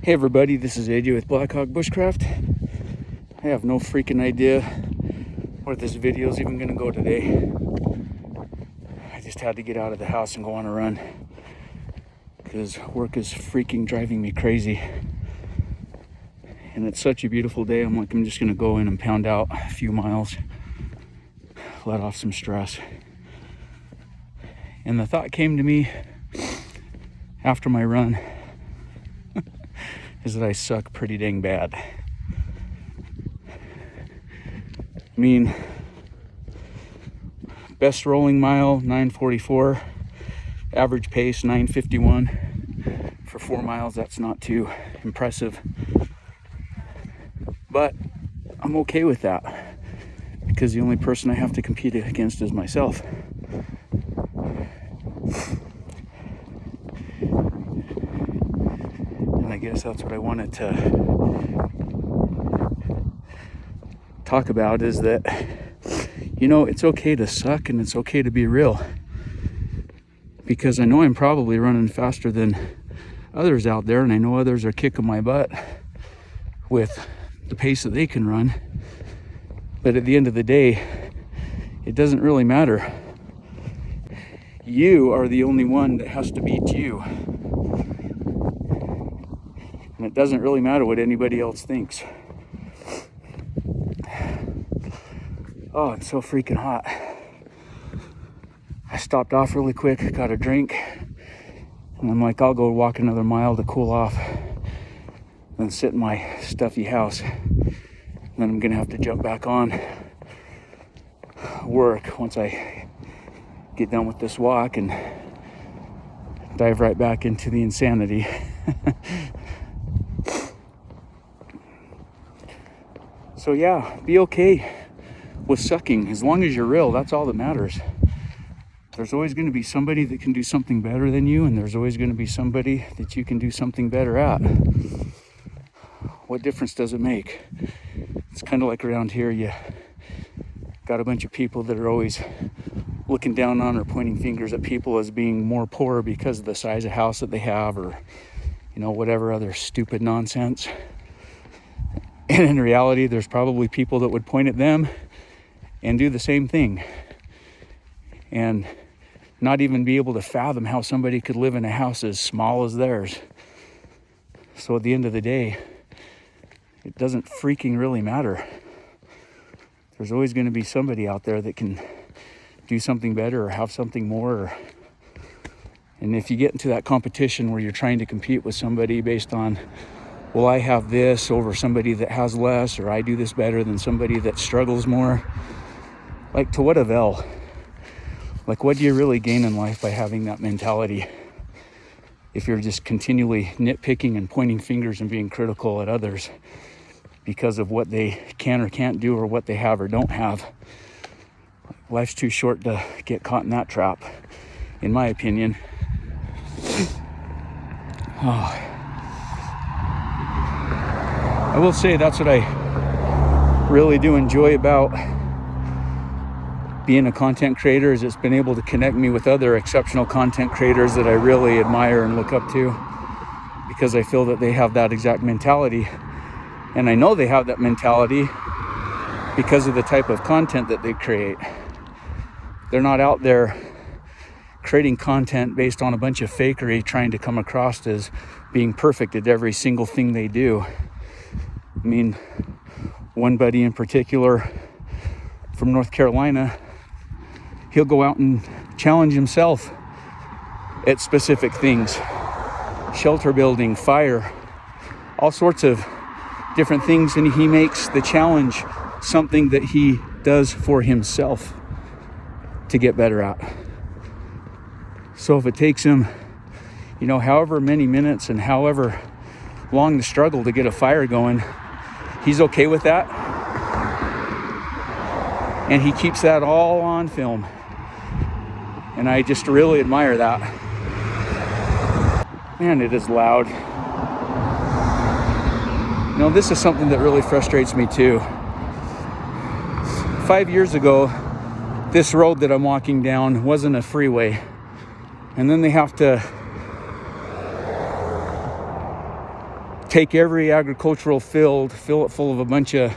Hey everybody, this is AJ with Bushcraft. I have no freaking idea where this video is even going to go today. I just had to get out of the house and go on a run because work is freaking driving me crazy. And it's such a beautiful day. I'm just going to go in and pound out a few miles, let off some stress. And the thought came to me after my run is that I suck pretty dang bad. I mean, best rolling mile 9:44, average pace 9:51 for 4 miles. That's not too impressive, but I'm okay with that because the only person I have to compete against is myself. I guess that's what I wanted to talk about, is that, it's okay to suck and it's okay to be real. Because I know I'm probably running faster than others out there, and I know others are kicking my butt with the pace that they can run. But at the end of the day, it doesn't really matter. You are the only one that has to beat you. And it doesn't really matter what anybody else thinks. Oh, it's so freaking hot. I stopped off really quick, got a drink, and I'm like, I'll go walk another mile to cool off, then sit in my stuffy house. And then I'm gonna have to jump back on work once I get done with this walk and dive right back into the insanity. So yeah, be okay with sucking. As long as you're real, that's all that matters. There's always going to be somebody that can do something better than you, and there's always going to be somebody that you can do something better at. What difference does it make? It's kind of like around here, you got a bunch of people that are always looking down on or pointing fingers at people as being more poor because of the size of house that they have, or whatever other stupid nonsense. And in reality, there's probably people that would point at them and do the same thing and not even be able to fathom how somebody could live in a house as small as theirs. So at the end of the day, it doesn't freaking really matter. There's always going to be somebody out there that can do something better or have something more. And if you get into that competition where you're trying to compete with somebody based on, well, I have this over somebody that has less, or I do this better than somebody that struggles more, like, to what avail? Like, what do you really gain in life by having that mentality if you're just continually nitpicking and pointing fingers and being critical at others because of what they can or can't do or what they have or don't have? Life's too short to get caught in that trap, in my opinion. Oh. I will say that's what I really do enjoy about being a content creator, is it's been able to connect me with other exceptional content creators that I really admire and look up to, because I feel that they have that exact mentality. And I know they have that mentality because of the type of content that they create. They're not out there creating content based on a bunch of fakery, trying to come across as being perfect at every single thing they do. I mean, one buddy in particular from North Carolina, he'll go out and challenge himself at specific things. Shelter building, fire, all sorts of different things. And he makes the challenge something that he does for himself to get better at. So if it takes him, however many minutes and however long the struggle to get a fire going, he's okay with that. And he keeps that all on film. And I just really admire that. Man, it is loud. This is something that really frustrates me too. 5 years ago, this road that I'm walking down wasn't a freeway. And then they have to take every agricultural field, fill it full of a bunch of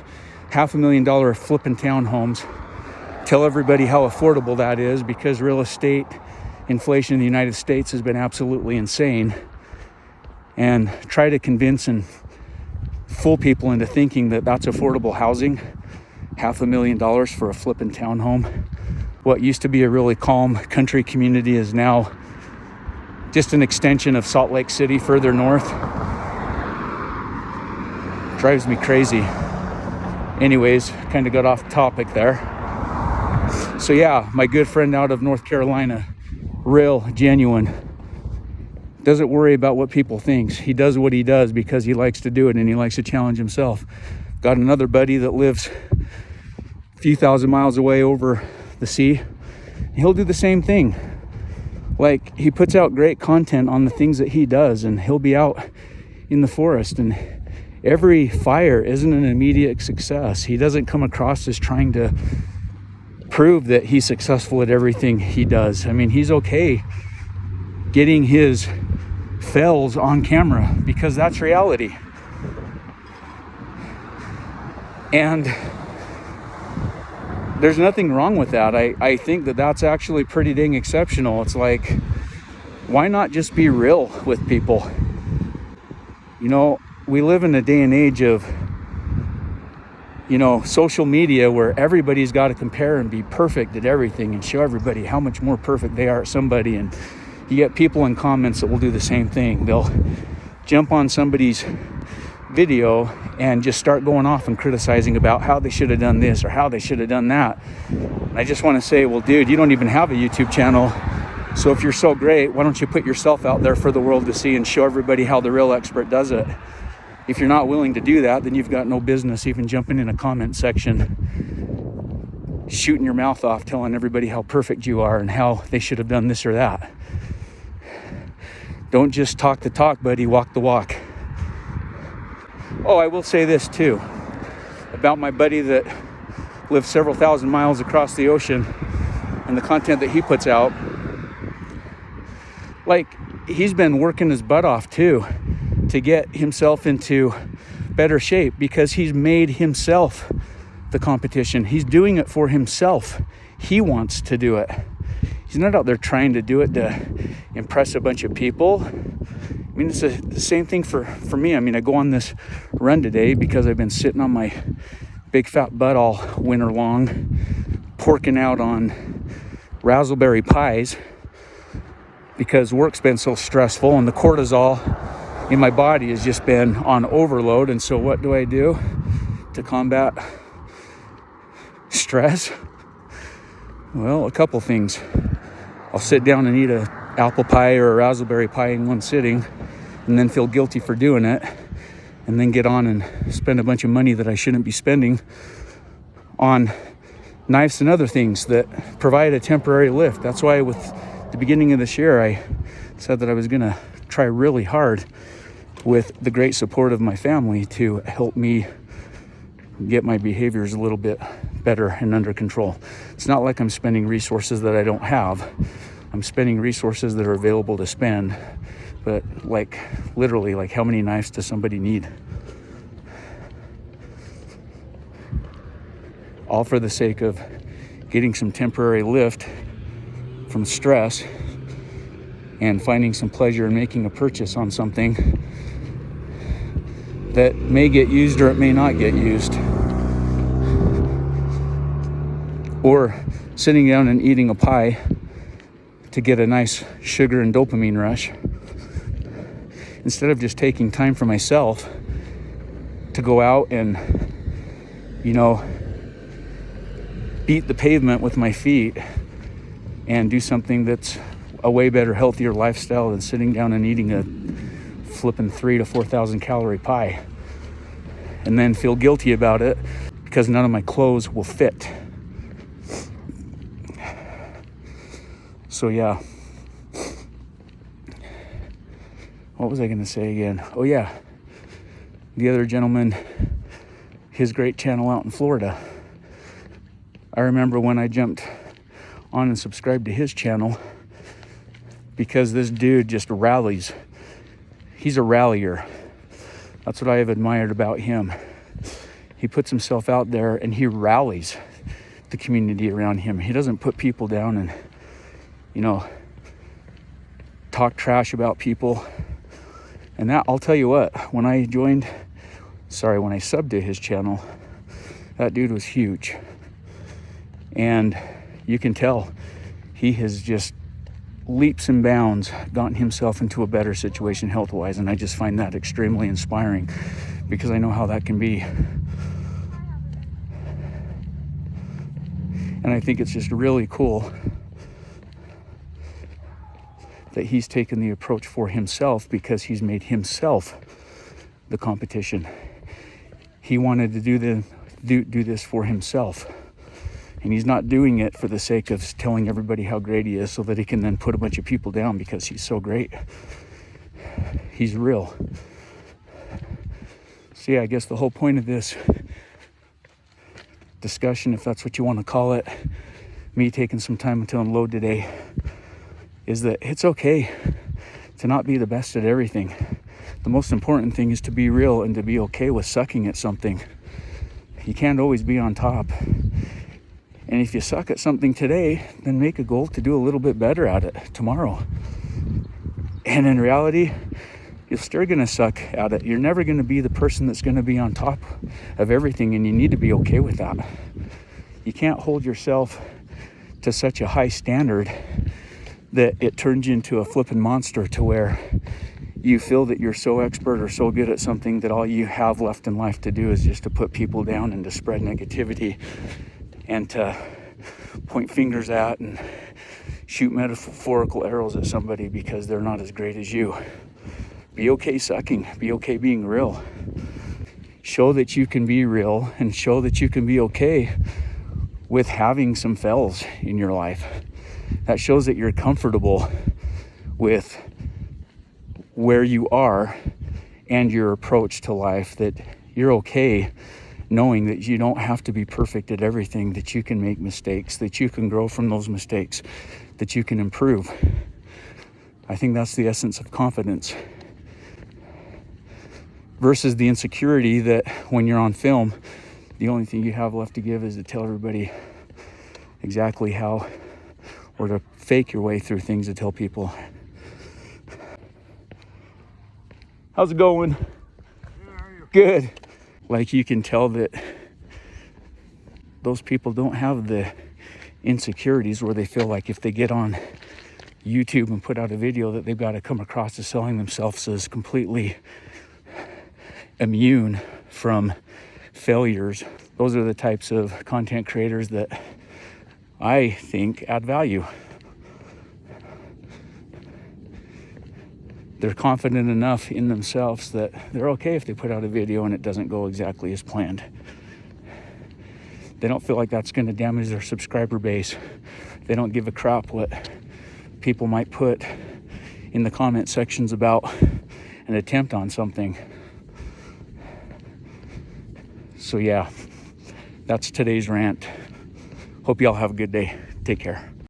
$500,000 flipping townhomes, tell everybody how affordable that is, because real estate inflation in the United States has been absolutely insane, and try to convince and fool people into thinking that that's affordable housing. $500,000 for a flipping townhome. What used to be a really calm country community is now just an extension of Salt Lake City further north. Drives me crazy. Anyways, kind of got off topic there. So yeah, my good friend out of North Carolina, real, genuine, doesn't worry about what people think. He does what he does because he likes to do it and he likes to challenge himself. Got another buddy that lives a few thousand miles away over the sea. He'll do the same thing. Like, he puts out great content on the things that he does, and he'll be out in the forest, and every fire isn't an immediate success. He doesn't come across as trying to prove that he's successful at everything he does. I mean, he's okay getting his fails on camera because that's reality. And there's nothing wrong with that. I think that that's actually pretty dang exceptional. It's like, why not just be real with people? You know, we live in a day and age of, you know, social media where everybody's got to compare and be perfect at everything and show everybody how much more perfect they are at somebody. And you get people in comments that will do the same thing. They'll jump on somebody's video and just start going off and criticizing about how they should have done this or how they should have done that. And I just want to say, well, dude, you don't even have a YouTube channel. So if you're so great, why don't you put yourself out there for the world to see and show everybody how the real expert does it? If you're not willing to do that, then you've got no business even jumping in a comment section, shooting your mouth off, telling everybody how perfect you are and how they should have done this or that. Don't just talk the talk, buddy, walk the walk. Oh, I will say this too, about my buddy that lives several thousand miles across the ocean and the content that he puts out. Like, he's been working his butt off too to get himself into better shape because he's made himself the competition. He's doing it for himself. He wants to do it. He's not out there trying to do it to impress a bunch of people. I mean, it's the same thing for me. I mean, I go on this run today because I've been sitting on my big fat butt all winter long, porking out on raspberry pies because work's been so stressful and the cortisol in my body has just been on overload. And so what do I do to combat stress? Well, a couple things. I'll sit down and eat an apple pie or a raspberry pie in one sitting and then feel guilty for doing it, and then get on and spend a bunch of money that I shouldn't be spending on knives and other things that provide a temporary lift. That's why with the beginning of this year, I said that I was going to try really hard with the great support of my family to help me get my behaviors a little bit better and under control. It's not like I'm spending resources that I don't have. I'm spending resources that are available to spend. But like, literally, like, how many knives does somebody need? All for the sake of getting some temporary lift from stress and finding some pleasure in making a purchase on something that may get used or it may not get used. Or sitting down and eating a pie to get a nice sugar and dopamine rush, instead of just taking time for myself to go out and, you know, beat the pavement with my feet and do something that's a way better, healthier lifestyle than sitting down and eating a flipping 3,000 to 4,000 calorie pie and then feel guilty about it because none of my clothes will fit. So yeah, what was I going to say again? Oh yeah, the other gentleman, his great channel out in Florida. I remember when I jumped on and subscribed to his channel because this dude just rallies. He's a rallier. That's what I have admired about him. He puts himself out there and he rallies the community around him. He doesn't put people down and, talk trash about people. And that, I'll tell you what, when I subbed to his channel, that dude was huge. And you can tell he has just leaps and bounds gotten himself into a better situation health-wise, and I just find that extremely inspiring because I know how that can be. And I think it's just really cool that he's taken the approach for himself because he's made himself the competition. He wanted to do this for himself. And he's not doing it for the sake of telling everybody how great he is so that he can then put a bunch of people down because he's so great. He's real. So yeah, I guess the whole point of this discussion, if that's what you want to call it, me taking some time to unload today, is that it's okay to not be the best at everything. The most important thing is to be real and to be okay with sucking at something. You can't always be on top. And if you suck at something today, then make a goal to do a little bit better at it tomorrow. And in reality, you're still going to suck at it. You're never going to be the person that's going to be on top of everything, and you need to be okay with that. You can't hold yourself to such a high standard that it turns you into a flipping monster to where you feel that you're so expert or so good at something that all you have left in life to do is just to put people down and to spread negativity and to point fingers at and shoot metaphorical arrows at somebody because they're not as great as you. Be okay sucking. Be okay being real. Show that you can be real and show that you can be okay with having some fails in your life. That shows that you're comfortable with where you are and your approach to life, that you're okay knowing that you don't have to be perfect at everything, that you can make mistakes, that you can grow from those mistakes, that you can improve. I think that's the essence of confidence versus the insecurity that when you're on film, the only thing you have left to give is to tell everybody exactly how, or to fake your way through things to tell people. How's it going? Good. Like, you can tell that those people don't have the insecurities where they feel like if they get on YouTube and put out a video that they've got to come across as selling themselves as completely immune from failures. Those are the types of content creators that I think add value. They're confident enough in themselves that they're okay if they put out a video and it doesn't go exactly as planned. They don't feel like that's going to damage their subscriber base. They don't give a crap what people might put in the comment sections about an attempt on something. So yeah, that's today's rant. Hope y'all have a good day. Take care.